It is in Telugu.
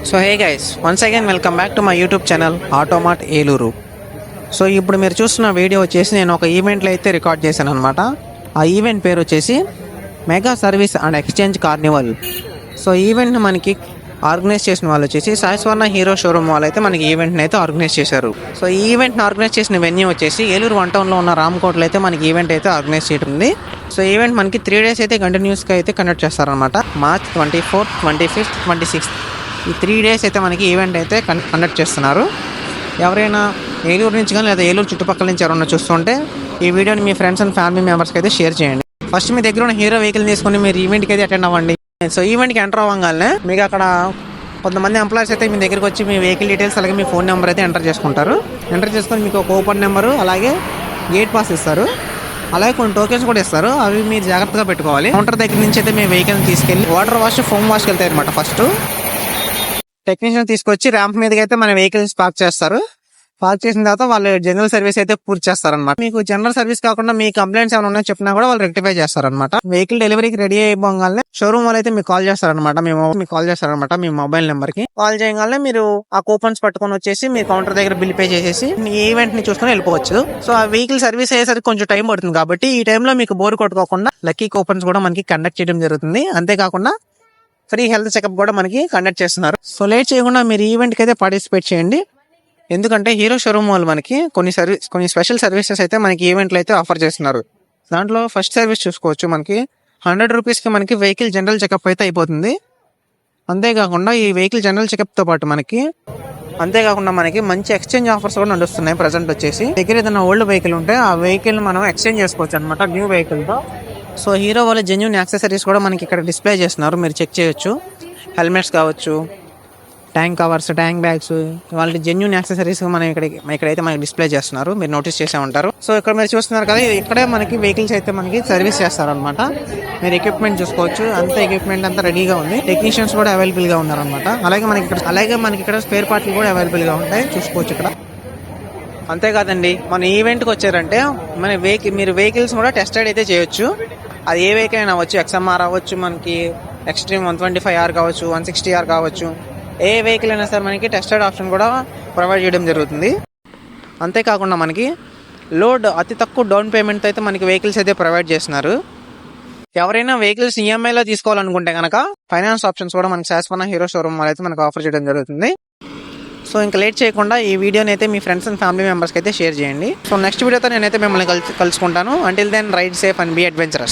So hey guys, once again welcome back to my YouTube channel Automart Eluru. So ఇప్పుడు మీరు చూస్తున్న వీడియో వచ్చేసి నేను ఒక ఈవెంట్లో అయితే రికార్డ్ చేశాను అనమాట. ఆ ఈవెంట్ పేరు వచ్చేసి mega service and exchange carnival. So ఈవెంట్ని మనకి ఆర్గనైజ్ చేసిన వాళ్ళు వచ్చేసి సాయి స్వర్ణ హీరో షోరూమ్ వాళ్ళు అయితే మనకి ఈవెంట్ని అయితే ఆర్గనైజ్ చేశారు. సో ఈ ఈవెంట్ని ఆర్గనైజ్ చేసిన వెన్యూ వచ్చేసి ఏలూరు 1 టౌన్లో ఉన్న రామ్కోట్లో అయితే మనకి ఈవెంట్ అయితే ఆర్గనైజ్ చేయడం ఉంది. సో ఈవెంట్ మనకి 3 days అయితే కంటిన్యూస్గా అయితే కండక్ట్ చేస్తారనమాట. March 24th, 25th, 26th ఈ 3 days అయితే మనకి ఈవెంట్ అయితే కండక్ట్ చేస్తున్నారు. ఎవరైనా ఏలూరు నుంచి కానీ లేదా ఏలూరు చుట్టుపక్కల నుంచి ఎవరైనా చూస్తుంటే ఈ వీడియోని మీ ఫ్రెండ్స్ అండ్ ఫ్యామిలీ మెంబర్స్కి అయితే షేర్ చేయండి. ఫస్ట్ మీ దగ్గర ఉన్న హీరో వెహికల్ తీసుకొని మీరు ఈవెంట్కి అయితే అటెండ్ అవ్వండి. సో ఈవెంట్కి ఎంటర్ అవ్వగానే మీకు అక్కడ కొంతమంది ఎంప్లాయీస్ అయితే మీ దగ్గరికి వచ్చి మీ వెహికల్ డీటెయిల్స్ అలాగే మీ ఫోన్ నెంబర్ అయితే ఎంటర్ చేసుకుంటారు. ఎంటర్ చేసుకొని మీకు ఒక ఓపెన్ నెంబరు అలాగే గేట్ పాస్ ఇస్తారు. అలాగే కొన్ని టోకెన్స్ కూడా ఇస్తారు. అవి మీరు జాగ్రత్తగా పెట్టుకోవాలి. కౌంటర్ దగ్గర నుంచి అయితే మీ వెహికల్ని తీసుకెళ్ళి వాటర్ వాష్, ఫోమ్ వాష్కి వెళ్తాయి అనమాట. ఫస్ట్ టెక్నీషియన్ తీసుకొచ్చి ర్యాంప్ మీదకి అయితే మన వెహికల్స్ పార్క్ చేస్తారు. పార్క్ చేసిన తర్వాత వాళ్ళు జనరల్ సర్వీస్ అయితే పూర్తి చేస్తారనమాట. మీకు జనరల్ సర్వీస్ కాకుండా మీ కంప్లైంట్స్ ఏమైనా ఉన్నాయో చెప్పినా కూడా వాళ్ళు రెక్టిఫై చేస్తారనమాట. వెహికల్ డెలివరీకి రెడీ అయిపోగానే షోరూమ్ వాళ్ళు అయితే మీకు కాల్ చేస్తారనమాట. మీ మొబైల్ నెంబర్ కి కాల్ చేయగానే మీరు ఆ కూపన్స్ పట్టుకొని వచ్చేసి మీ కౌంటర్ దగ్గర బిల్ పే చేసేసి ఈ ఈవెంట్ ని చూసుకొని వెళ్ళిపోవచ్చు. సో ఆ వెహికల్ సర్వీస్ అయ్యేసరికి కొంచెం టైం పడుతుంది కాబట్టి ఈ టైంలో మీకు బోర్ కొట్టుకోకుండా లక్కీ కూపన్స్ కూడా మనకి కండక్ట్ చేయడం జరుగుతుంది. అంతేకాకుండా ఫ్రీ హెల్త్ చెకప్ కూడా మనకి కండక్ట్ చేస్తున్నారు. సో లేట్ చేయకుండా మీరు ఈవెంట్కి అయితే పార్టిసిపేట్ చేయండి. ఎందుకంటే హీరో షోరూమ్ వాళ్ళు మనకి కొన్ని స్పెషల్ సర్వీసెస్ అయితే మనకి ఈవెంట్లు అయితే ఆఫర్ చేస్తున్నారు. దాంట్లో ఫస్ట్ సర్వీస్ చూసుకోవచ్చు. మనకి 100 రూపీస్కి మనకి వెహికల్ జనరల్ చెకప్ అయితే అయిపోతుంది. అంతేకాకుండా ఈ వెహికల్ జనరల్ చెకప్తో పాటు మనకి మంచి ఎక్స్చేంజ్ ఆఫర్స్ కూడా నడుస్తున్నాయి. ప్రజెంట్ వచ్చేసి దగ్గర ఏదైనా ఓల్డ్ వెహికల్ ఉంటే ఆ వెహికల్ మనం ఎక్స్చేంజ్ చేసుకోవచ్చు అనమాట న్యూ వెహికల్తో. సో హీరో వాళ్ళ జెన్యూన్ యాక్సెసరీస్ కూడా మనకి ఇక్కడ డిస్ప్లే చేస్తున్నారు. మీరు చెక్ చేయొచ్చు. హెల్మెట్స్ కావచ్చు, ట్యాంక్ కవర్స్, ట్యాంక్ బ్యాగ్స్, వాళ్ళ జెన్యూన్ యాక్సెసరీస్ మనం ఇక్కడైతే మనకి డిస్ప్లే చేస్తున్నారు. మీరు నోటీస్ చేసే ఉంటారు. సో ఇక్కడ మీరు చూస్తున్నారు కదా, ఇక్కడే మనకి వెహికల్స్ అయితే మనకి సర్వీస్ చేస్తారనమాట. మీరు ఎక్విప్మెంట్ చూసుకోవచ్చు. అంత ఎక్విప్మెంట్ అంతా రెడీగా ఉంది. టెక్నీషియన్స్ కూడా అవైలబుల్ గా ఉన్నారనమాట. అలాగే మనకి ఇక్కడ స్పేర్ పార్ట్లు కూడా అవైలబుల్ గా ఉంటాయి. చూసుకోవచ్చు ఇక్కడ. అంతేకాదండి, మన ఈవెంట్కి వచ్చారంటే మీరు వెహికల్స్ కూడా టెస్ట్ రైడ్ అయితే చేయొచ్చు. అది ఏ వెహికల్ అయినా అవ్వచ్చు. XMR అవ్వచ్చు, మనకి ఎక్స్ట్రీమ్ 125R కావచ్చు, 160R కావచ్చు. ఏ వెహికల్ అయినా సరే మనకి టెస్ట్ రైడ్ ఆప్షన్ కూడా ప్రొవైడ్ చేయడం జరుగుతుంది. అంతేకాకుండా మనకి అతి తక్కువ డౌన్ పేమెంట్ అయితే మనకి వెహికల్స్ అయితే ప్రొవైడ్ చేస్తున్నారు. ఎవరైనా వెహికల్స్ ఈఎంఐలో తీసుకోవాలనుకుంటే కనుక ఫైనాన్స్ ఆప్షన్స్ కూడా మనకి సాయి స్వర్ణ హీరో షోరూమ్ వాళ్ళు అయితే మనకు ఆఫర్ చేయడం జరుగుతుంది. సో ఇంకా లేట్ చేయకుండా ఈ వీడియోని అయితే మీ ఫ్రెండ్స్ అండ్ ఫ్యామిలీ మెంబర్స్కి అయితే షేర్ చేయండి. సో నెక్స్ట్ వీడియోతో నేనైతే మిమ్మల్ని కలుసుకుంటాను. Until then ride safe and be adventurous.